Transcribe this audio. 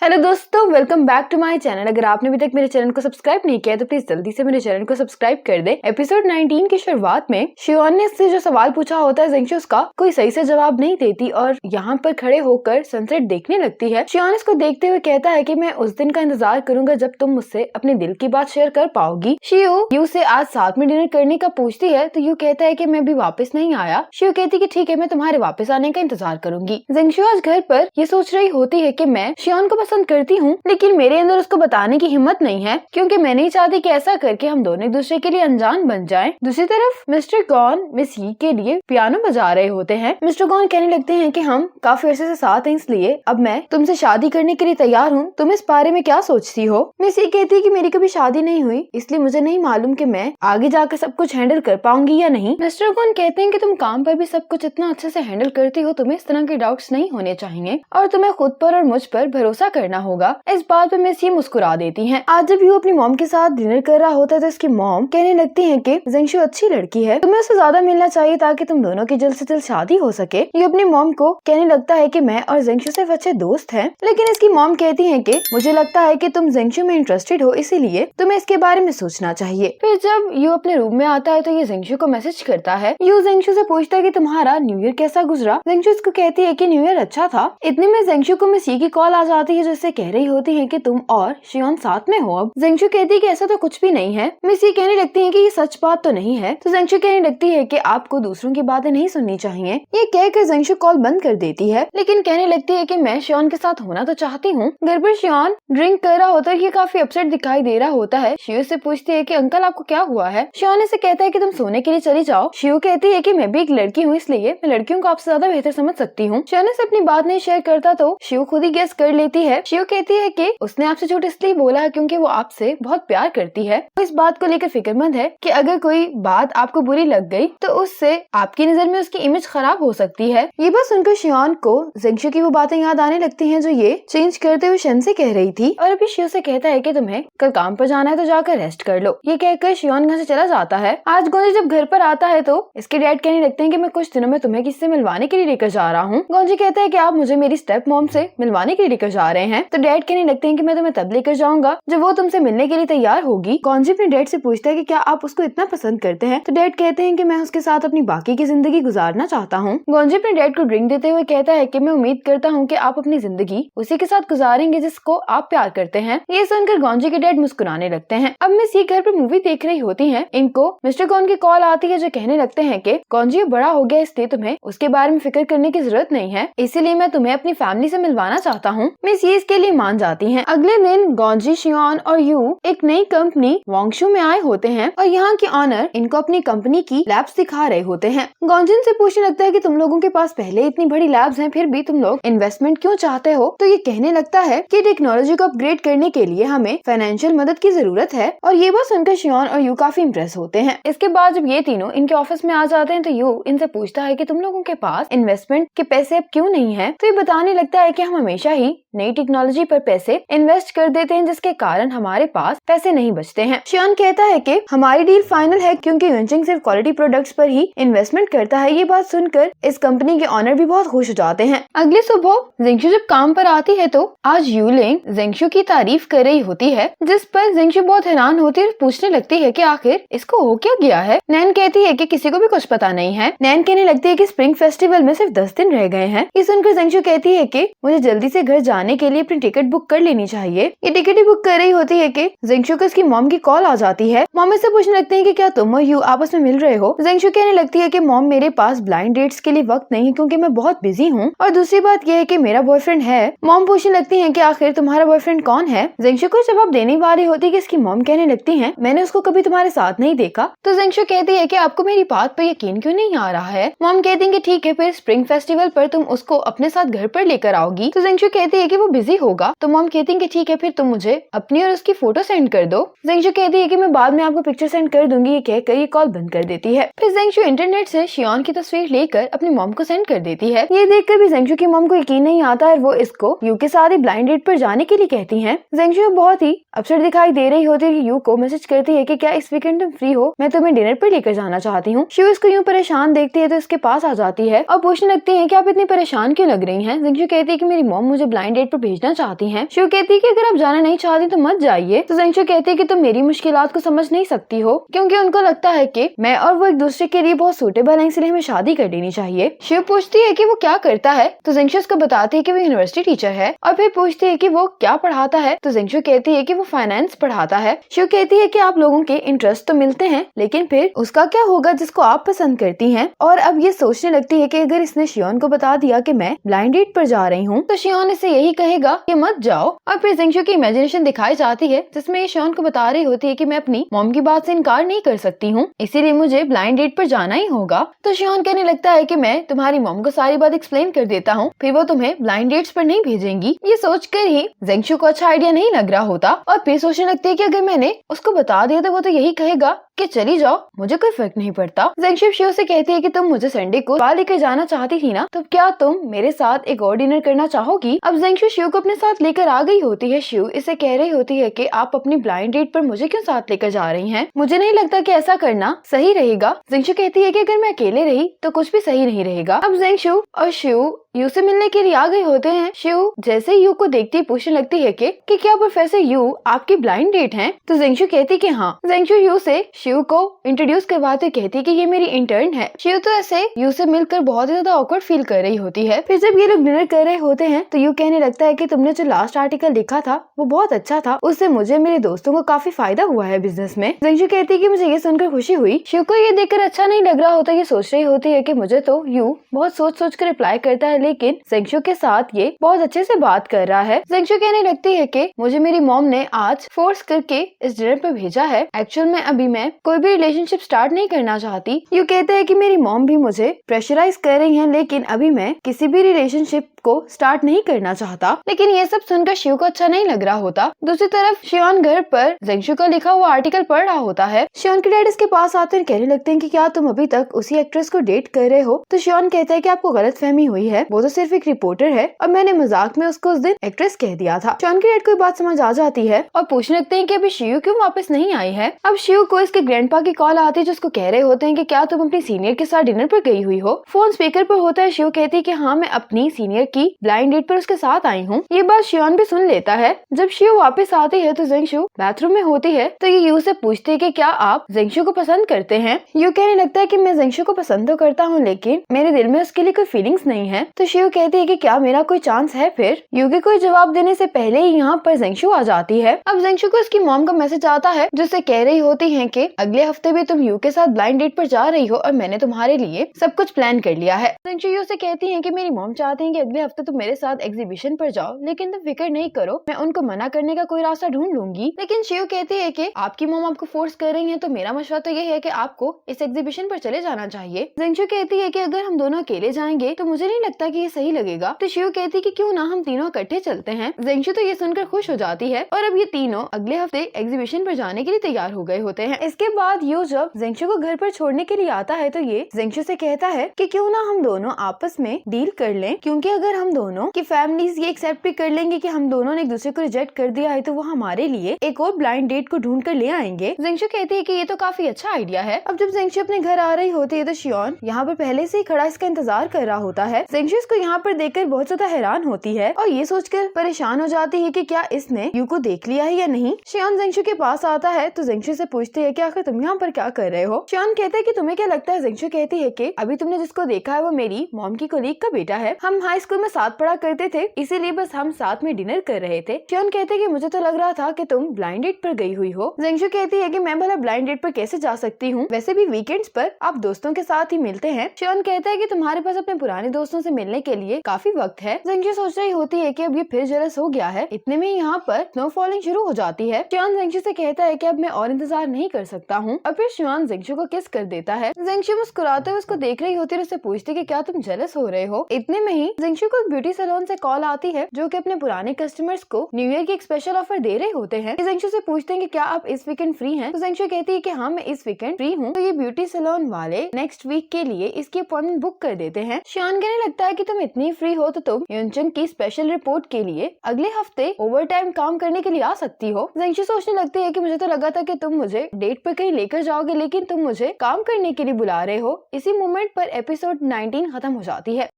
Hello दोस्तों, welcome back to my channel. अगर आपने अभी तक मेरे चैनल को सब्सक्राइब नहीं किया तो प्लीज जल्दी से मेरे चैनल को सब्सक्राइब कर दे। एपिसोड 19 की शुरुआत में शियोन ने इससे जो सवाल पूछा होता है जिंगशू उसका कोई सही से जवाब नहीं देती और यहाँ पर खड़े होकर सनसेट देखने लगती है। शियोन इसको देखते हुए कहता है कि मैं उस दिन का इंतजार करूंगा जब तुम मुझसे अपने दिल की बात शेयर कर पाओगी। शियो यू से आज साथ में डिनर करने का पूछती है तो यू कहता है कि मैं भी वापस नहीं आया। शियो कहती कि ठीक है, मैं तुम्हारे वापस आने का इंतजार करूंगी। जिंगशू आज घर पर ये सोच रही होती है कि मैं शियोन को पसंद करती हूँ, लेकिन मेरे अंदर उसको बताने की हिम्मत नहीं है क्योंकि मैं नहीं चाहती कि ऐसा करके हम दोनों एक दूसरे के लिए अनजान बन जाएं। दूसरी तरफ मिस्टर गॉन मिस ही के लिए पियानो बजा रहे होते हैं। मिस्टर गॉन कहने लगते हैं कि हम काफी अर्से से साथ हैं, इसलिए अब मैं तुमसे शादी करने के लिए तैयार हूँ। तुम इस बारे में क्या सोचती हो? मिस ही कहती है कि मेरी कभी शादी नहीं हुई, इसलिए मुझे नहीं मालूम कि मैं आगे जाकर सब कुछ हैंडल कर पाऊंगी या नहीं। मिस्टर गॉन कहते हैं कि तुम काम पर भी सब कुछ इतना अच्छे से हैंडल करती हो, तुम्हें इस तरह के डाउट्स नहीं होने चाहिए और तुम्हें खुद पर और मुझ पर भरोसा करना होगा। इस बात पे मिस ही मुस्कुरा देती हैं। आज जब यू अपनी मॉम के साथ डिनर कर रहा होता है तो इसकी मॉम कहने लगती है कि जिंगशू अच्छी लड़की है, तुम्हें उससे ज्यादा मिलना चाहिए ताकि तुम दोनों की जल्द से जल्द शादी हो सके। यू अपनी मॉम को कहने लगता है कि मैं और जिंगशू सिर्फ अच्छे दोस्त हैं, लेकिन इसकी मॉम कहती है कि मुझे लगता है कि तुम जिंगशू में इंटरेस्टेड हो, इसीलिए तुम्हें इसके बारे में सोचना चाहिए। फिर जब यू अपने रूम में आता है तो ये जिंगशू को मैसेज करता है। यू जिंगशू से पूछता है कि तुम्हारा न्यू ईयर कैसा गुजरा। जिंगशू इसको कहती है कि न्यू ईयर अच्छा था। इतने में जिंगशू को मिस ही की कॉल आ जाती है जो इससे कह रही होती है कि तुम और शियोन साथ में हो। अब जिंगशू कहती है कि ऐसा तो कुछ भी नहीं है। मिस ही कहने लगती है कि ये सच बात तो नहीं है। तो जिंगशू कहने लगती है कि आपको दूसरों की बातें नहीं सुननी चाहिए। ये कहकर जिंगशू कॉल बंद कर देती है, लेकिन कहने लगती है कि मैं शियोन के साथ होना तो चाहती हूँ। घर पर शियोन ड्रिंक कर रहा होता है, ये काफी अपसेट दिखाई दे रहा होता है। शियो से पूछती है कि अंकल आपको क्या हुआ है। शियोन इसे कहता है कि तुम सोने के लिए चली जाओ। शियो कहती है कि मैं भी एक लड़की हूँ, इसलिए मैं लड़कियों को आपसे ज्यादा बेहतर समझ सकती हूँ। शियोन से अपनी बात नहीं शेयर करता तो शियो खुद ही गेस कर लेती है। शियो कहती है कि उसने आपसे झूठ इसलिए बोला है क्योंकि वो आपसे बहुत प्यार करती है। वो इस बात को लेकर फिक्रमंद है कि अगर कोई बात आपको बुरी लग गई तो उससे आपकी नजर में उसकी इमेज खराब हो सकती है। ये बात सुनकर शियोन को जिंगशू की वो बातें याद आने लगती हैं जो ये चेंज करते हुए शन से कह रही थी और अभी शियो से कहता है कि तुम्हें कल काम पर जाना है तो जाकर रेस्ट कर लो। ये कहकर शियोन घर से चला जाता है। आज गोंजी जब घर पर आता है तो इसके डैड कहने लगते हैं कि मैं कुछ दिनों में तुम्हें किसी से मिलवाने के लिए लेकर जा रहा हूँ। गोंजी कहता है कि आप मुझे मेरी स्टेप मॉम से मिलवाने के लिए लेकर जा रहे हैं। तो डैड कहने लगते हैं कि मैं तुम्हें तब लेकर जाऊंगा जब वो तुमसे मिलने के लिए तैयार होगी। गोंजी अपने डैड से पूछता है कि क्या आप उसको इतना पसंद करते हैं। तो डैड कहते हैं कि मैं उसके साथ अपनी बाकी की जिंदगी गुजारना चाहता हूँ। गोंजी अपने डैड को ड्रिंक देते हुए कहता है कि मैं उम्मीद करता हूँ कि आप अपनी जिंदगी उसी के साथ गुजारेंगे जिसको आप प्यार करते हैं। ये सुनकर गोंजी के डैड मुस्कुराने लगते हैं। अब मिस ये घर पर मूवी देख रही होती है। इनको मिस्टर गॉन की कॉल आती है जो कहने लगते हैं कि गोंजी बड़ा हो गया, इसलिए तुम्हें उसके बारे में फिक्र करने की जरूरत नहीं है, इसीलिए मैं तुम्हें अपनी फैमिली से मिलवाना चाहता हूँ। मिस ये इसके लिए मान जाती है। अगले दिन गोंजी, शियोन और यू एक नई कंपनी वांगशू में आए होते हैं और यहाँ के ऑनर इनको अपनी कंपनी की लैब्स दिखा रहे होते हैं। गोंजिन से पूछने लगता है कि तुम लोगों के पास पहले इतनी बड़ी लैब्स हैं, फिर भी तुम लोग इन्वेस्टमेंट क्यों चाहते हो। तो ये कहने लगता है कि टेक्नोलॉजी को अपग्रेड करने के लिए हमें फाइनेंशियल मदद की जरूरत है और ये बात सुनकर शियोन और यू काफी इम्प्रेस होते हैं। इसके बाद जब ये तीनों इनके ऑफिस में आ जाते हैं तो यू इनसे पूछता है कि तुम लोगों के पास इन्वेस्टमेंट के पैसे अब क्यों नहीं है। तो ये बताने लगता है कि हम हमेशा ही नई टेक्नोलॉजी पर पैसे इन्वेस्ट कर देते हैं जिसके कारण हमारे पास पैसे नहीं बचते हैं। शियोन कहता है कि हमारी डील फाइनल है क्योंकि यूनचिंग सिर्फ क्वालिटी प्रोडक्ट्स पर ही इन्वेस्टमेंट करता है। ये बात सुनकर इस कंपनी के ऑनर भी बहुत खुश हो जाते हैं। अगली सुबह जिंगशू जब काम पर आती है तो आज यूलिंग जिंगशू की तारीफ कर रही होती है, जिस पर जिंगशू बहुत हैरान होती है और पूछने लगती है कि आखिर इसको हो क्या गया है। नैन कहती है कि किसी को भी कुछ पता नहीं है। नैन कहने लगती है कि स्प्रिंग फेस्टिवल में सिर्फ 10 दिन रह गए हैं। ये सुनकर जिंगशू कहती है कि मुझे जल्दी से घर जाने के लिए अपनी टिकट बुक कर लेनी चाहिए। ये टिकट ही बुक कर रही होती है कि जिंगशू को इसकी मॉम की कॉल आ जाती है। मॉम इससे पूछने लगती है कि क्या तुम और यू आपस में मिल रहे हो। जिंगशू कहने लगती है कि मॉम मेरे पास ब्लाइंड डेट्स के लिए वक्त नहीं क्योंकि मैं बहुत बिजी हूँ और दूसरी बात यह है कि मेरा बॉयफ्रेंड है। मॉम पूछने लगती है कि आखिर तुम्हारा बॉयफ्रेंड कौन है। जिंगशू को जवाब देने वाली होती है कि इसकी मॉम कहने लगती है मैंने उसको कभी तुम्हारे साथ नहीं देखा। तो जिंगशू कहती है कि आपको मेरी बात पर यकीन क्यों नहीं आ रहा है। मॉम कहती है कि ठीक है, फिर स्प्रिंग फेस्टिवल पर तुम उसको अपने साथ घर पर लेकर आओगी। तो जिंगशू कहती है कि वो बिजी होगा। तो मॉम कहती है कि ठीक है, फिर तुम मुझे अपनी और उसकी फोटो सेंड कर दो। जिंगशू कहती है कि मैं बाद में आपको पिक्चर सेंड कर दूंगी। ये कहकर ये कॉल बंद कर देती है। फिर जिंगशू इंटरनेट से शियोन की तस्वीर लेकर अपनी मॉम को सेंड कर देती है। ये देखकर भी जिंगशू की मॉम को यकीन नहीं आता है। वो इसको यू के साथ ब्लाइंड डेट पर जाने के लिए कहती हैं। जिंगशू बहुत ही अपसेट दिखाई दे रही होती है। यू को मैसेज करती है कि क्या इस वीकेंड तुम फ्री हो, मैं तुम्हें डिनर पर लेकर जाना चाहती हूँ। शिव इसको यूँ परेशान देखती है तो इसके पास आ जाती है और पूछने लगती है कि आप इतनी परेशान क्यों लग रही हैं। जिंगशू कहती है कि मेरी मॉम मुझे ब्लाइंड डेट पर भेज भेजना चाहती हैं। शिव कहती है कि अगर आप जाना नहीं चाहती तो मत जाइए। तो जेंगशु कहती है कि तुम मेरी मुश्किलात को समझ नहीं सकती हो, क्योंकि उनको लगता है कि मैं और वो एक दूसरे के लिए बहुत सूटेबल है, इसलिए हमें शादी कर लेनी चाहिए। शिव पूछती है कि वो क्या करता है, तो जेंगशु उसको बताती है कि वो यूनिवर्सिटी टीचर है, और फिर पूछती है कि वो क्या पढ़ाता है, तो जेंगशु कहती है कि वो फाइनेंस पढ़ाता है। शिव कहती है कि आप लोगों के इंटरेस्ट तो मिलते हैं, लेकिन फिर उसका क्या होगा जिसको आप पसंद करती हैं। और अब ये सोचने लगती है कि अगर इसने शियोन को बता दिया कि मैं ब्लाइंड डेट पर जा रही हूँ, तो शियोन इसे यही कहेगा कि मत जाओ। और फिर जेंगशु की इमेजिनेशन दिखाई जाती है, जिसमें ये शियोन को बता रही होती है कि मैं अपनी मॉम की बात से इनकार नहीं कर सकती हूँ, इसीलिए मुझे ब्लाइंड डेट पर जाना ही होगा। तो शियोन कहने लगता है कि मैं तुम्हारी मॉम को सारी बात एक्सप्लेन कर देता हूँ, फिर वो तुम्हें ब्लाइंड डेट्स पर नहीं भेजेंगी। ये सोचकर ही जेंगशु को अच्छा आइडिया नहीं लग रहा होता, और फिर सोचने लगती है कि अगर मैंने उसको बता दिया तो वो तो यही कहेगा कि चली जाओ, मुझे कोई फर्क नहीं पड़ता। जेंगशु शिव से कहती है कि तुम मुझे संडे को बाहर लेकर जाना चाहती थी ना, तो क्या तुम मेरे साथ एक और डिनर करना चाहोगी। अब जेंगशु शिव को अपने साथ लेकर आ गई होती है। शिव इसे कह रही होती है कि आप अपनी ब्लाइंड डेट पर मुझे क्यों साथ लेकर जा रही हैं? मुझे नहीं लगता कि ऐसा करना सही रहेगा। जेंगशु कहती है कि अगर मैं अकेले रही तो कुछ भी सही नहीं रहेगा। अब जेंगशु और शिव यू से मिलने के लिए आ गए होते हैं। शिव जैसे यू को देखती पूछने लगती है कि क्या प्रोफेसर यू आपकी ब्लाइंड डेट हैं? तो जेंगशु कहती कि हाँ। जेंगशु यू से शिव को इंट्रोड्यूस करवाते कहती कि ये मेरी इंटर्न है। शिव तो ऐसे यू से मिलकर बहुत ही ज्यादा ऑकवर्ड फील कर रही होती है। फिर जब ये लोग डिनर कर रहे होते हैं तो यू कहने लगता है कि तुमने जो लास्ट आर्टिकल लिखा था वो बहुत अच्छा था, उससे मुझे मेरे दोस्तों को काफी फायदा हुआ है बिजनेस में। जेंगशु कहती है कि मुझे ये सुनकर खुशी हुई। शिव को ये देखकर अच्छा नहीं लग रहा होता, ये सोच रही होती है कि मुझे तो यू बहुत सोच कर रिप्लाई करता है, लेकिन जेंगशु के साथ ये बहुत अच्छे से बात कर रहा है। जेंगशु कहने लगती है कि मुझे मेरी मॉम ने आज फोर्स करके इस डिनर पर भेजा है। एक्चुअल में अभी मैं कोई भी रिलेशनशिप स्टार्ट नहीं करना चाहती। यू कहते हैं कि मेरी मॉम भी मुझे प्रेशराइज कर रही है, लेकिन अभी मैं किसी भी रिलेशनशिप को स्टार्ट नहीं करना चाहता। लेकिन ये सब सुनकर शिव को अच्छा नहीं लग रहा होता। दूसरी तरफ शियोन घर पर जेंगशु का लिखा हुआ आर्टिकल पढ़ रहा होता है। शियोन के डैड इसके पास आते हैं, कहने लगते हैं कि क्या तुम अभी तक उसी एक्ट्रेस को डेट कर रहे हो? तो शियोन कहता है कि आपको गलतफहमी हुई है, वो तो सिर्फ एक रिपोर्टर है और मैंने मजाक में उसको उस दिन एक्ट्रेस कह दिया था। शियोन के डैड को बात समझ आ जाती है और पूछने लगते हैं कि अभी शिव क्यों वापस नहीं आई है। अब शिव को इसके ग्रैंडपा की कॉल आती है, जिसको कह रहे होते हैं कि क्या तुम अपनी सीनियर के साथ डिनर पर गई हुई हो। फोन स्पीकर पर होता है। शिव कहती है कि हाँ, मैं अपनी सीनियर की ब्लाइंड डेट पर उसके साथ आई हूँ। ये बात शियोन भी सुन लेता है। जब शिव वापस आती है तो जेंगशु बाथरूम में होती है, तो ये यू से पूछती है कि क्या आप जेंगशु को पसंद करते हैं। यू कहने लगता है कि मैं जेंगशु को पसंद तो करता हूँ, लेकिन मेरे दिल में उसके लिए कोई फीलिंग्स नहीं है। तो शिव कहती है कि क्या मेरा कोई चांस है फिर? यू के कोई जवाब देने से पहले ही यहाँ पर जेंगशु आ जाती है। अब जेंगशु को उसकी मॉम का मैसेज आता है, जिससे कह रही होती है कि अगले हफ्ते भी तुम यू के साथ ब्लाइंड डेट पर जा रही हो और मैंने तुम्हारे लिए सब कुछ प्लान कर लिया है। जेंगशु यू से कहती है कि मेरी मॉम चाहती है कि अगले हफ्ते तुम मेरे साथ एग्जीबिशन पर जाओ, लेकिन तुम फिक्र नहीं करो, मैं उनको मना करने का कोई रास्ता ढूंढ लूंगी। लेकिन शिव कहती है कि आपकी मॉम आपको फोर्स कर रही है, तो मेरा मशवरा तो ये है कि आपको इस एग्जीबिशन पर चले जाना चाहिए। जेंगशु कहती है कि अगर हम दोनों अकेले जाएंगे तो मुझे नहीं लगता कि ये सही लगेगा। तो शिव कहती है कि क्यों ना हम तीनों इकट्ठे चलते हैं। जेंगशु तो ये सुनकर खुश हो जाती है और अब ये तीनों अगले हफ्ते एग्जीबिशन पर जाने के लिए तैयार हो गए होते हैं। इसके बाद यू जब जेंगशु को घर पर छोड़ने के लिए आता है तो ये जेंगशु से कहता है कि क्यों ना हम दोनों आपस में डील कर लें, क्योंकि अगर हम दोनों की फैमिलीज ये एक्सेप्ट भी कर लेंगे कि हम दोनों ने एक दूसरे को रिजेक्ट कर दिया है, तो वो हमारे लिए एक और ब्लाइंड डेट को ढूंढ कर ले आएंगे। जेंगशु कहती है कि ये तो काफी अच्छा आइडिया है। अब जब जेंगशु अपने घर आ रही होती है तो शियोन यहाँ पर पहले से ही खड़ा इसका इंतजार कर रहा होता है। जेंगशु इसको यहाँ पर देखकर बहुत ज्यादा हैरान होती है और ये सोचकर परेशान हो जाती है कि क्या इसने यू को देख लिया है या नहीं। शियोन जेंगशु के पास आता है तो जेंगशु से पूछती है कि आखिर तुम यहाँ पर क्या कर रहे हो। शियोन कहते हैं कि तुम्हें क्या लगता है? जेंगशु कहती है कि अभी तुमने जिसको देखा है वो मेरी मॉम की कोलीग का बेटा है। हम हाई स्कूल में साथ पढ़ा करते थे, इसीलिए बस हम साथ में डिनर कर रहे थे। शियोन कहते हैं कि मुझे तो लग रहा था कि तुम ब्लाइंड डेट पर गई हुई हो। जेंगशु कहती है कि मैं भला ब्लाइंड डेट पर कैसे जा सकती हूँ, वैसे भी वीकेंड्स पर आप दोस्तों के साथ ही मिलते हैं। शियोन कहता है कि तुम्हारे पास अपने पुराने दोस्तों से मिलने के लिए काफी वक्त है। जेंगशु सोच रही होती है कि अब ये फिर जेलस हो गया है। इतने में यहाँ पर स्नो फॉलिंग शुरू हो जाती है। शियोन जेंगशु से कहता है कि अब मैं और इंतजार नहीं कर सकता हूँ और फिर शियोन जेंगशु को किस कर देता है। जेंगशु मुस्कुराते हुए उसको देख रही होती है और उससे पूछती है कि क्या तुम जेलस हो रहे हो। इतने में ही जेंगशु को एक ब्यूटी सैलून से कॉल आती है, जो कि अपने पुराने कस्टमर्स को न्यू ईयर की एक स्पेशल ऑफर दे रहे होते हैं। जेंगशु से पूछते हैं कि क्या आप इस वीकेंड फ्री हैं? तो जेंगशु कहती है कि हाँ, मैं इस वीकेंड फ्री हूँ। तो ये ब्यूटी सैलून वाले नेक्स्ट वीक के लिए इसकी अपॉइंटमेंट बुक कर देते हैं। शियोन कहने लगता है कि तुम इतनी फ्री हो तो तुम यूनचंग की स्पेशल रिपोर्ट के लिए अगले हफ्ते ओवर टाइम काम करने के लिए आ सकती हो। जेंगशु सोचने लगती है कि मुझे तो लगा था कि तुम मुझे डेट पर कहीं लेकर जाओगे, लेकिन तुम मुझे काम करने के लिए बुला रहे हो। इसी मोमेंट पर एपिसोड 19 खत्म हो जाती है।